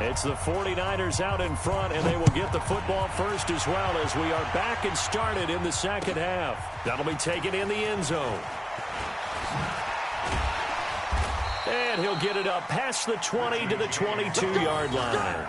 It's the 49ers out in front, and they will get the football first as well as we are back and started in the second half. That'll be taken in the end zone. And he'll get it up past the 20 to the 22-yard line.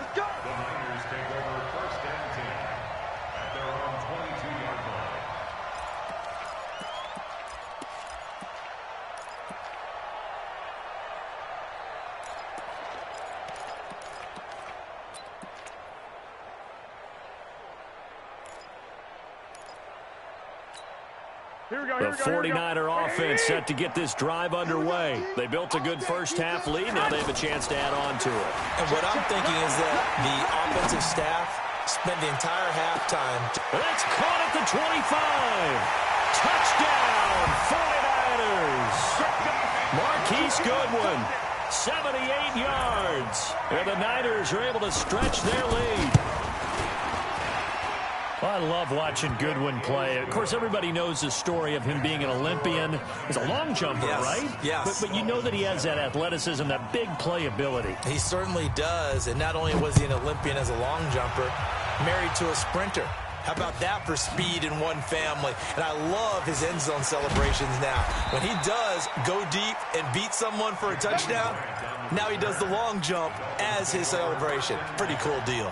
The 49er offense set to get this drive underway. They built a good first-half lead. Now they have a chance to add on to it. And what I'm thinking is that the offensive staff spent the entire halftime. It's caught at the 25. Touchdown, 49ers. Marquise Goodwin, 78 yards. And the Niners are able to stretch their lead. Well, I love watching Goodwin play. Of course, everybody knows the story of him being an Olympian. He's a long jumper, right? Yes. But you know that he has that athleticism, that big play ability. He certainly does. And not only was he an Olympian as a long jumper, married to a sprinter. How about that for speed in one family? And I love his end zone celebrations now. When he does go deep and beat someone for a touchdown, now he does the long jump as his celebration. Pretty cool deal.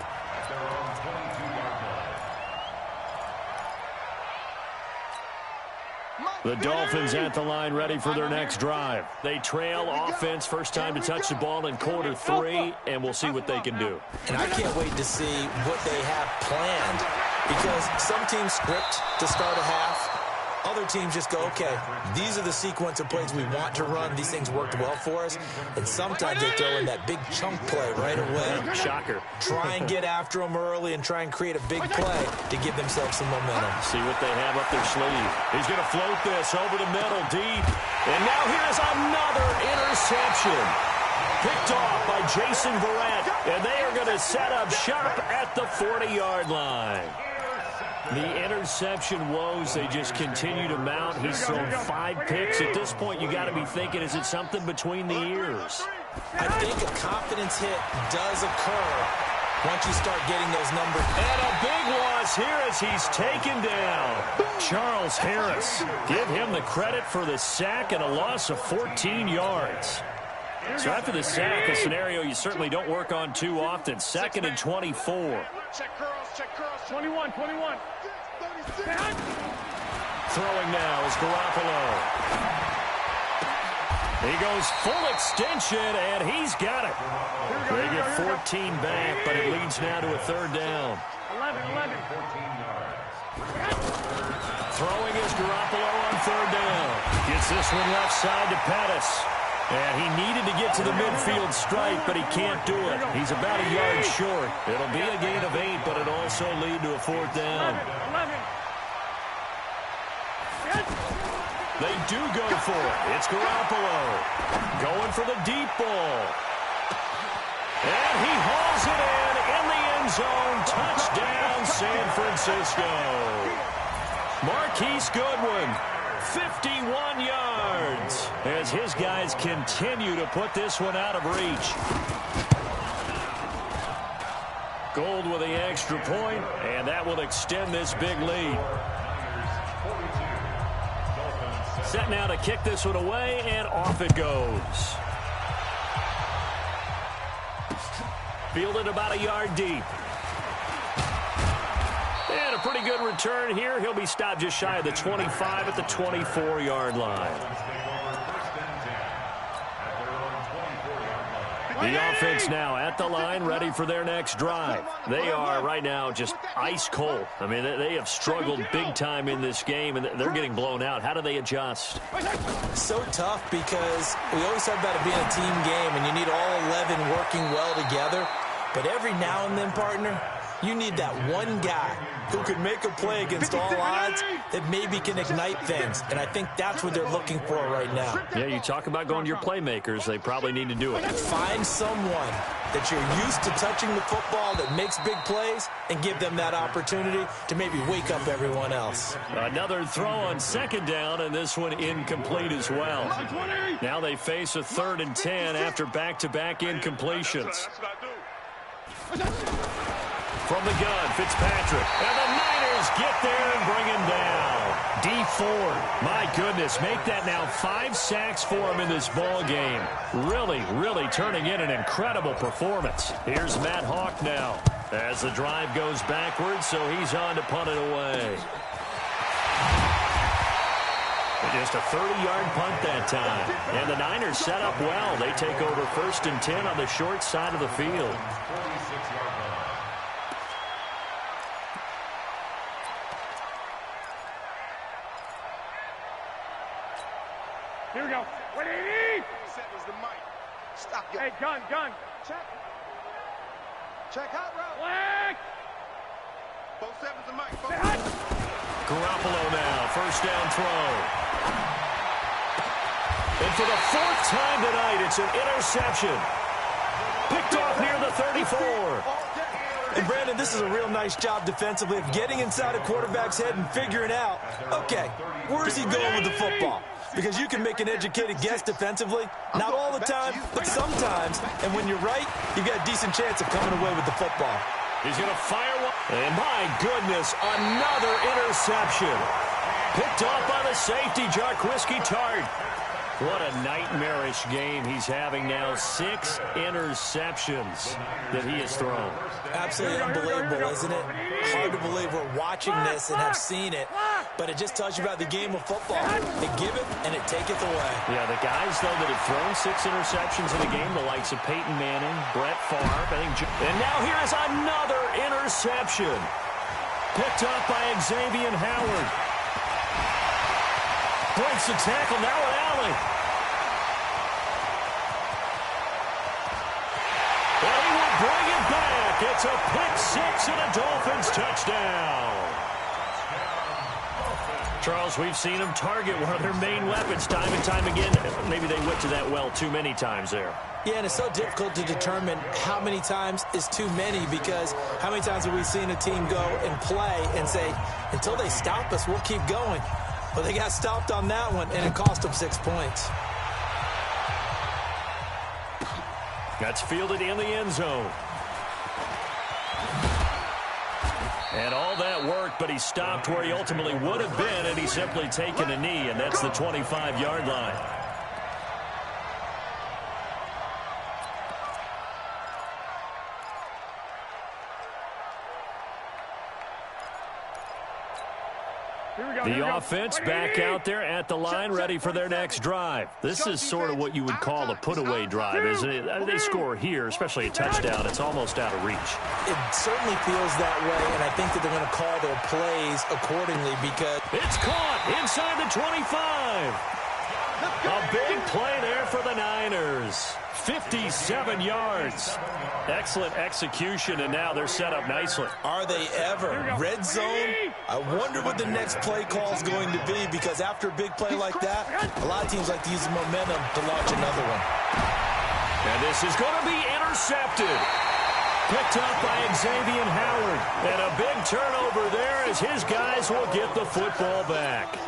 The Dolphins at the line ready for their next drive. They trail offense, first time to touch the ball in quarter 3, and we'll see what they can do. And I can't wait to see what they have planned, because some teams script to start a half. Other teams just go, okay, these are the sequence of plays we want to run. These things worked well for us. And sometimes they throw in that big chunk play right away. Shocker. Try and get after them early and try and create a big play to give themselves some momentum. See what they have up their sleeve. He's going to float this over the middle deep. And now here's another interception. Picked off by Jason Verrett. And they are going to set up shop at the 40-yard line. The interception woes, they just continue to mount. He's thrown 5 picks. At this point, you got to be thinking, is it something between the ears? I think a confidence hit does occur once you start getting those numbers. And a big loss here as he's taken down. Charles Harris. Give him the credit for the sack and a loss of 14 yards. So after the sack, a scenario you certainly don't work on too often. 2nd and 24. Check curls, 21. Throwing now is Garoppolo. He goes full extension, and he's got it. They get 14 back, but it leads now to a 3rd down. 11. Throwing is Garoppolo on 3rd down. Gets this one left side to Pettis. And he needed to get to the midfield stripe, but he can't do it. He's about a yard short. It'll be a gain of 8, but it'll also lead to a 4th down. 11. They do go for it. It's Garoppolo going for the deep ball. And he hauls it in the end zone. Touchdown, San Francisco. Marquise Goodwin, 51 yards, as his guys continue to put this one out of reach. Gold with the extra point, and that will extend this big lead. Set now to kick this one away, and off it goes. Fielded about a yard deep. And a pretty good return here. He'll be stopped just shy of the 25 at the 24-yard line. The offense now at the line, ready for their next drive. They are right now just ice cold. I mean, they have struggled big time in this game, and they're getting blown out. How do they adjust? So tough, because we always talk about it being a team game, and you need all 11 working well together. But every now and then, partner, you need that one guy who can make a play against all odds that maybe can ignite things. And I think that's what they're looking for right now. Yeah, you talk about going to your playmakers. They probably need to do it. Find someone that you're used to touching the football that makes big plays and give them that opportunity to maybe wake up everyone else. Another throw on 2nd down, and this one incomplete as well. Now they face a 3rd and 10 after back-to-back incompletions. From the gun, Fitzpatrick. And the Niners get there and bring him down. D Ford, my goodness, make that now 5 sacks for him in this ball game. Really turning in an incredible performance. Here's Matt Hawk now as the drive goes backwards, so he's on to punt it away. Just a 30-yard punt that time. And the Niners set up well. They take over 1st and 10 on the short side of the field. Here we go. What do you need? Seven's the mic. Stop. Hey, gun. Check. Check hot route. Black. 47's the mic. Say hot. Garoppolo now, 1st down throw. And for the 4th time tonight, it's an interception. Picked off near the 34. And Brandon, this is a real nice job defensively of getting inside a quarterback's head and figuring out, okay, where's he going with the football? Because you can make an educated guess defensively, not all the time, but sometimes. And when you're right, you've got a decent chance of coming away with the football. He's going to fire one. And my goodness, another interception. Picked off by the safety, Jarquiski Tart. What a nightmarish game he's having now. 6 interceptions that he has thrown. Absolutely unbelievable, isn't it? Hard to believe we're watching this and have seen it, but it just tells you about the game of football. They give it and it taketh away. Yeah, the guys, though, that have thrown 6 interceptions in a game, the likes of Peyton Manning, Brett Favre, and now here is another interception. Picked up by Xavier Howard. Breaks the tackle, now an alley. And he will bring it back. It's a pick-6 and a Dolphins touchdown. Charles, we've seen them target one of their main weapons time and time again. Maybe they went to that well too many times there. Yeah, and it's so difficult to determine how many times is too many, because how many times have we seen a team go and play and say, until they stop us, we'll keep going. Well, they got stopped on that one, and it cost them 6 points. That's fielded in the end zone. And all that worked, but he stopped where he ultimately would have been, and he's simply taken a knee, and that's the 25-yard line. The offense back out there at the line, ready for their next drive. This is sort of what you would call a put-away drive, isn't it? They score here, especially a touchdown. It's almost out of reach. It certainly feels that way, and I think that they're going to call their plays accordingly because... It's caught inside the 25. A big play there for the Niners. 57 yards. Excellent execution, and now they're set up nicely. Are they ever? Red zone? I wonder what the next play call is going to be, because after a big play like that, a lot of teams like to use the momentum to launch another one. And this is going to be intercepted. Picked up by Xavier Howard. And a big turnover there as his guys will get the football back.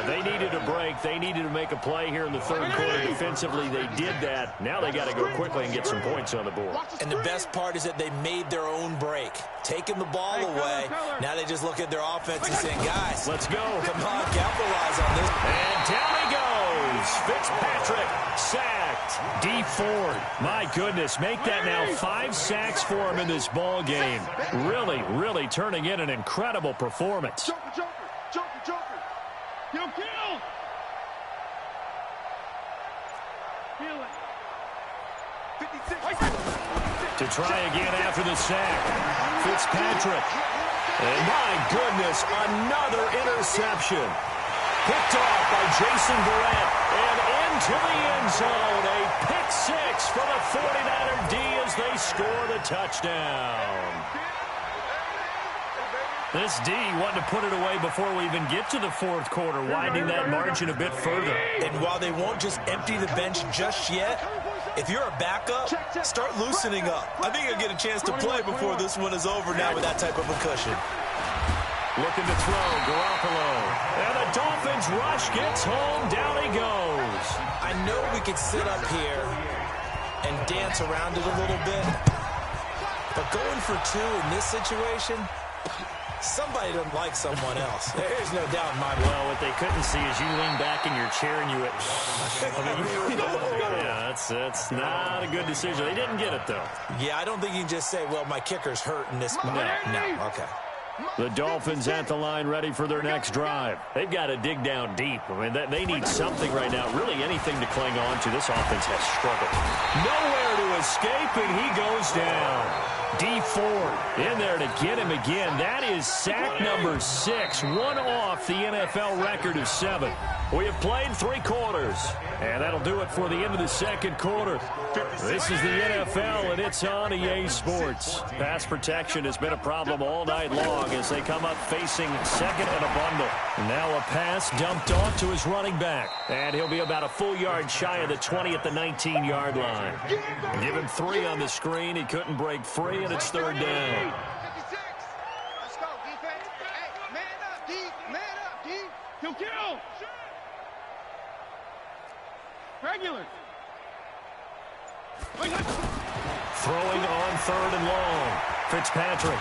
They needed a break. They needed to make a play here in the 3rd quarter. Defensively, they did that. Now they got to go quickly and get some points on the board. And the best part is that they made their own break. Taking the ball away. Now they just look at their offense and saying, guys, let's go. Come on, capitalize on this. And down he goes. Fitzpatrick sacked. D Ford, my goodness, make that now 5 sacks for him in this ball game. Really turning in an incredible performance. Joker. Kill. Kill it. 56. To try again after the sack. Fitzpatrick. And my goodness, another interception. Picked off by Jason Verrett. And into the end zone. A pick-6 for the 49er D as they score the touchdown. This D wanted to put it away before we even get to the 4th quarter, widening that margin a bit further. And while they won't just empty the bench just yet, if you're a backup, start loosening up. I think you'll get a chance to play before this one is over now with that type of a cushion. Looking to throw, Garoppolo. And the Dolphins rush gets home, down he goes. I know we could sit up here and dance around it a little bit, But going for 2 in this situation, somebody doesn't like someone else. There's no doubt in my mind. Well, what they couldn't see is you lean back in your chair and you went, yeah, that's not a good decision. They didn't get it, though. Yeah, I don't think you can just say, well, my kicker's hurt in this. No, okay. The Dolphins at the line ready for their next drive. They've got to dig down deep. I mean, they need something right now, really anything to cling on to. This offense has struggled. Nowhere to escape, and he goes down. D Ford in there to get him again. That is sack number 6, one off the NFL record of 7. We have played 3 quarters, and that'll do it for the end of the second quarter. This is the NFL, and it's on EA Sports. Pass protection has been a problem all night long as they come up facing second and a bundle. Now a pass dumped off to his running back, and he'll be about a full yard shy of the 20 at the 19-yard line. Give him 3 on the screen. He couldn't break free, and it's 3rd down. Let's go, defense. Hey, man up, D. Man up, D. Kill. Regular. Throwing on 3rd and long. Fitzpatrick.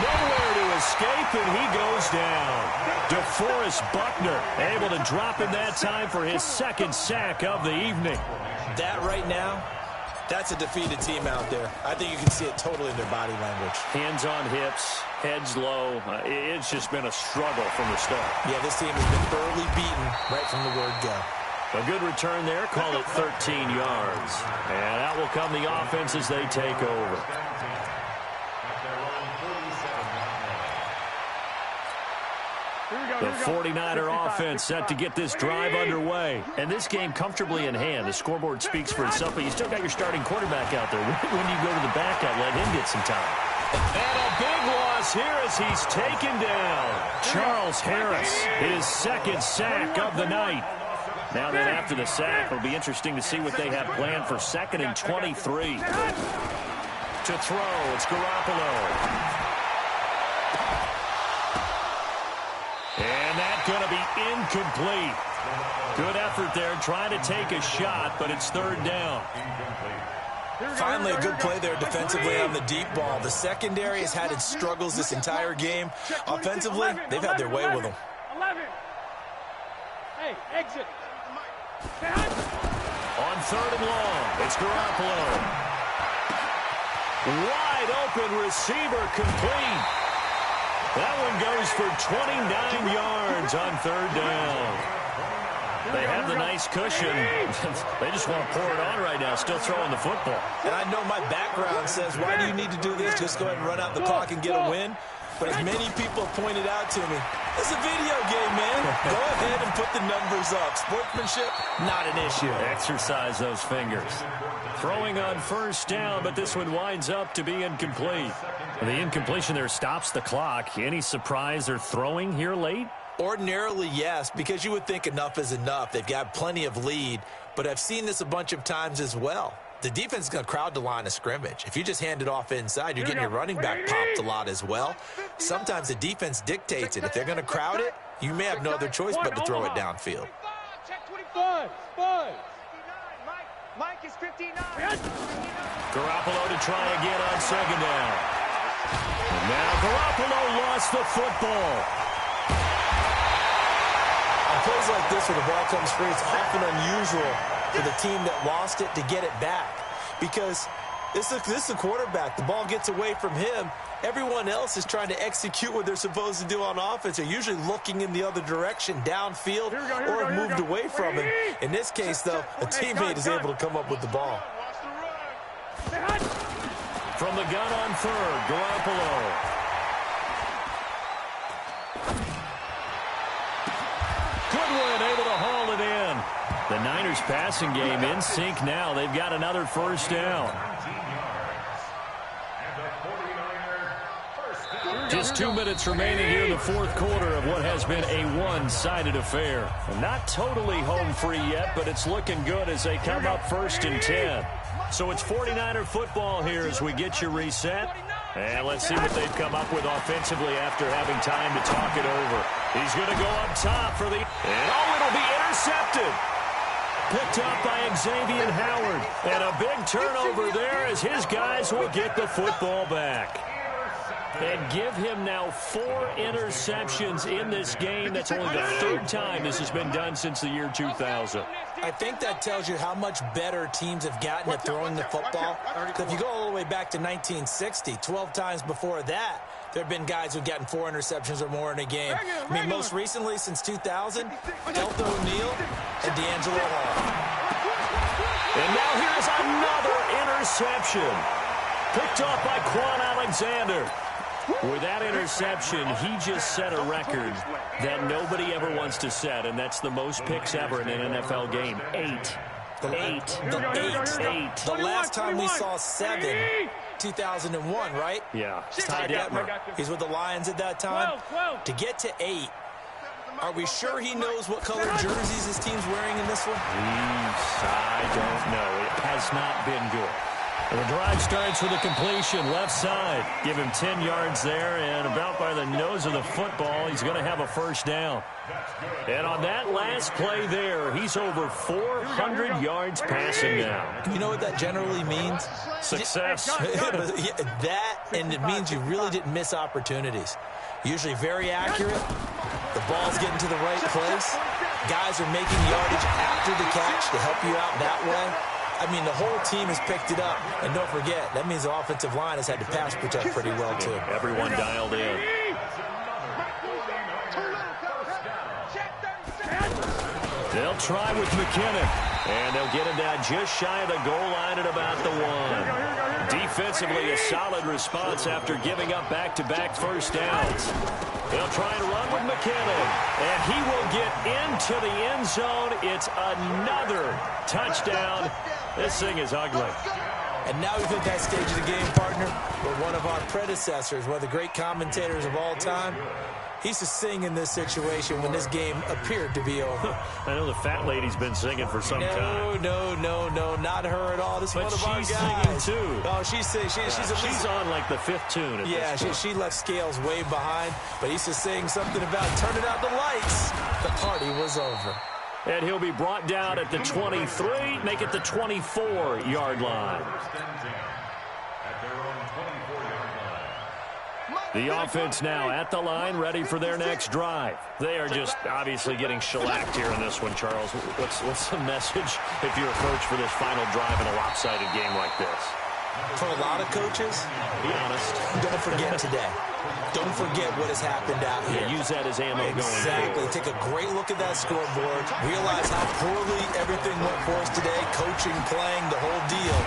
Nowhere to escape, and he goes down. DeForest Buckner able to drop him that time for his 2nd sack of the evening. That right now, that's a defeated team out there. I think you can see it totally in their body language. Hands on hips, heads low. It's just been a struggle from the start. Yeah, this team has been thoroughly beaten right from the word go. A good return there, call it 13 yards. And out will come the offense as they take over. The 49er offense set to get this drive underway. And this game comfortably in hand. The scoreboard speaks for itself, but you still got your starting quarterback out there. When do you go to the backup, let him get some time? And a big loss here as he's taken down. Charles Harris, his 2nd sack of the night. Now then, after the sack, it'll be interesting to see what they have planned for 2nd and 23. To throw, it's Garoppolo. And that's going to be incomplete. Good effort there, trying to take a shot, but it's 3rd down. Finally, a good play there defensively on the deep ball. The secondary has had its struggles this entire game. Offensively, they've had their way with them. 11. Hey, exit. On 3rd and long, it's Garoppolo. Wide open receiver complete. That one goes for 29 yards on 3rd down. They have the nice cushion. They just want to pour it on right now, still throwing the football. And I know my background says, why do you need to do this? Just go ahead and run out the clock and get a win. But as many people have pointed out to me, it's a video game, man. Go ahead and put the numbers up. Sportsmanship, not an issue. Exercise those fingers. Throwing on 1st down, but this one winds up to be incomplete. The incompletion there stops the clock. Any surprise they're throwing here late? Ordinarily, yes, because you would think enough is enough. They've got plenty of lead, but I've seen this a bunch of times as well. The defense is going to crowd the line of scrimmage. If you just hand it off inside, you're getting your running back popped a lot as well. Sometimes the defense dictates it. If they're going to crowd it, you may have no other choice but to throw it downfield. Check 25. Mike is 59. Garoppolo to try again on 2nd down. And now Garoppolo lost the football. On plays like this, where the ball comes free, it's often unusual for the team that lost it to get it back. Because this is a quarterback. The ball gets away from him. Everyone else is trying to execute what they're supposed to do on offense. They're usually looking in the other direction, downfield, or have moved away from him. In this case, though, a teammate is able to come up with the ball. From the gun on 3rd, Garoppolo. Goodwin able to haul it in. The Niners passing game in sync now. They've got another 1st down. Just 2 minutes remaining here in the 4th quarter of what has been a one-sided affair. Not totally home free yet, but it's looking good as they come up 1st and 10. So it's 49er football here as we get you reset. And let's see what they've come up with offensively after having time to talk it over. He's going to go up top for the... And it'll be intercepted. picked up by Xavier Howard. And a big turnover there as his guys will get the football back. And give him now 4 interceptions in this game. That's only the 3rd time this has been done since the year 2000. I think that tells you how much better teams have gotten at throwing the football. If you go all the way back to 1960, 12 times before that, there have been guys who've gotten 4 interceptions or more in a game. I mean, most recently, since 2000, Delta O'Neal and D'Angelo Hall. And now here's another interception. Picked off by Quan Alexander. With that interception, he just set a record that nobody ever wants to set, and that's the most picks ever in an NFL game. 8. The last time we saw 7, 2001, right? Yeah. Ty Detmer. He's with the Lions at that time. To get to 8, are we sure he knows what color jerseys his team's wearing in this one? I don't know. It has not been good. The drive starts with a completion, left side. Give him 10 yards there, and about by the nose of the football, he's going to have a first down. And on that last play there, he's over 400 yards passing now. You know what that generally means? Success. That, and it means you really didn't miss opportunities. Usually very accurate. The ball's getting to the right place. Guys are making yardage after the catch to help you out that way. I mean, the whole team has picked it up. And don't forget, that means the offensive line has had to pass protect pretty well, too. Everyone dialed in. They'll try with McKinnon. And they'll get him down just shy of the goal line at about the 1. Defensively, a solid response after giving up back-to-back first downs. They'll try and run with McKinnon. And he will get into the end zone. It's another touchdown. This thing is ugly. And now we've hit that stage of the game, partner, where one of our predecessors, one of the great commentators of all time, he used to sing in this situation when this game appeared to be over. I know the fat lady's been singing for some time. No, not her at all. This is one of our guys. She's singing too. Oh, she's singing. She's on like the 5th tune. Yeah, she left Scales way behind, but he used to sing something about turning out the lights. The party was over. And he'll be brought down at the 23, make it the 24-yard line. The offense now at the line, ready for their next drive. They are just obviously getting shellacked here in this one, Charles. What's the message if you're a coach for this final drive in a lopsided game like this? For a lot of coaches, be honest, don't forget today. Don't forget what has happened out here. Yeah, use that as ammo going forward. Exactly. Take a great look at that scoreboard. Realize how poorly everything went for us today. Coaching, playing, the whole deal.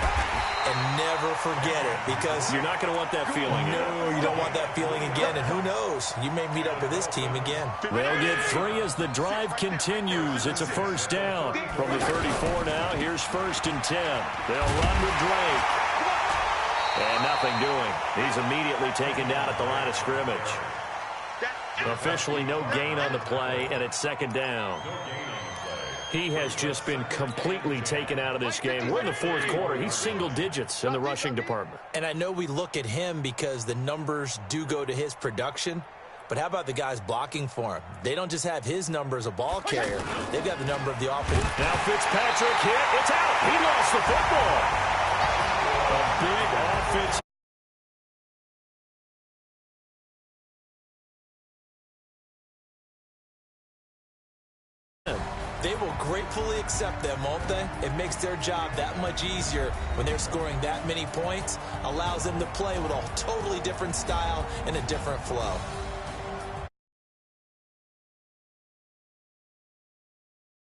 And never forget it, because you're not going to want that feeling. No, you don't want that feeling again. And who knows? You may meet up with this team again. They'll get 3 as the drive continues. It's a first down. From the 34 now, here's 1st and 10. They'll run with Drake. And nothing doing. He's immediately taken down at the line of scrimmage. Officially no gain on the play, and it's 2nd down. He has just been completely taken out of this game. We're in the 4th quarter. He's single digits in the rushing department. And I know we look at him because the numbers do go to his production. But how about the guys blocking for him? They don't just have his number as a ball carrier. They've got the number of the offense. Now Fitzpatrick hit. It's out. He lost the football. A big offense. They will gratefully accept them, won't they? It makes their job that much easier when they're scoring that many points. Allows them to play with a totally different style and a different flow.